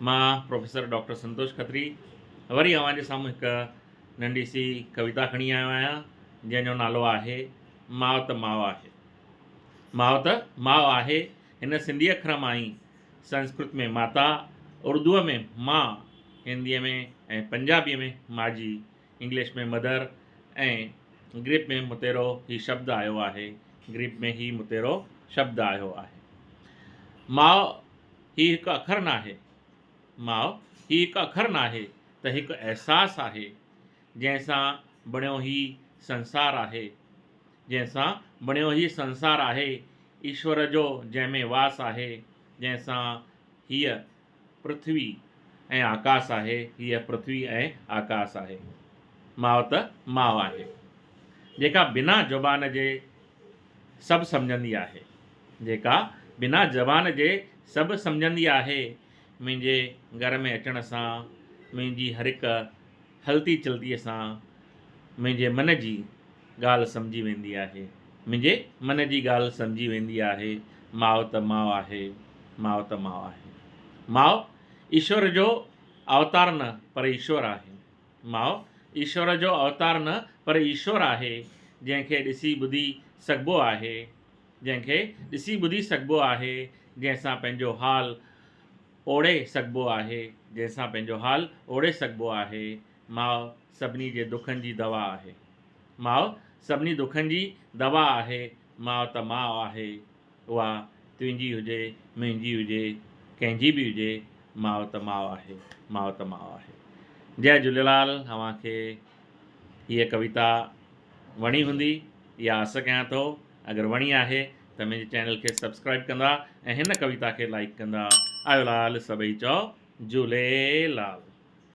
मां professor doctor संतोष खत्री वरी अव्हांजे साम्हूं हिकु नंढी सी कविता खणी आयो आहियां जंहिंजो नालो आहे माउ त माउ आहे। माउ त माउ आहे हिन सिंधी अखर मां ई संस्कृत में माता, उर्दूअ में मां, हिंदीअ में ऐं पंजाबीअ में माजी, इंग्लिश में मदर ऐं ग्रीक में मुतेरो ही शब्द आयो आहे। ग्रीक में ही मुतेरो शब्द आयो आहे। माउ ही हिकु अखर न आहे, माउ ही हिकु अखर न आहे त हिकु अहसासु आहे जंहिंसां बणियो ही संसार आहे। जंहिंसां बणियो ही संसार आहे ईश्वर जो जंहिंमें वास आहे। जंहिंसां हीअ पृथ्वी ऐं आकाश आहे, हीअ पृथ्वी ऐं आकाश आहे। माउ त माउ आहे जेका बिना ज़ुबान जे सभु सम्झंदी आहे, जेका बिना ज़बान जे सभु सम्झंदी आहे। मुंहिंजे घर में अचण सां, मुंहिंजी हर हिकु हलती चलतीअ सां मुंहिंजे मन जी ॻाल्हि सम्झी वेंदी आहे, मुंहिंजे मन जी ॻाल्हि सम्झी वेंदी आहे। माउ त माउ आहे, माउ त माउ आहे। माउ ईश्वर जो अवतार न पर ईश्वर आहे। माउ ईश्वर जो अवतार न पर ईश्वर आहे जंहिंखे ॾिसी ॿुधी सघिबो आहे, जंहिंखे ॾिसी ॿुधी सघिबो आहे, जंहिंसां पंहिंजो हाल ओढ़े सघिबो आहे, जंहिंसां पंहिंजो हाल ओढ़े सघिबो आहे। माउ सभिनी जे दुखनि जी दवा आहे, माउ सभिनी दुखनि जी दवा आहे। माउ त माउ आहे, उहा तुंहिंजी हुजे, मुंहिंजी हुजे, कंहिंजी बि हुजे, माउ त माउ आहे, माउ त माउ आहे। जय झूलेलाल। अव्हांखे हीअ कविता वणी हूंदी इहा आस कयां थो। अगरि वणी आहे त मुंहिंजे चैनल खे सब्सक्राइब कंदा ऐं हिन कविता खे लाइक कंदा। आयो लाल सभई चओ झूलेलाल।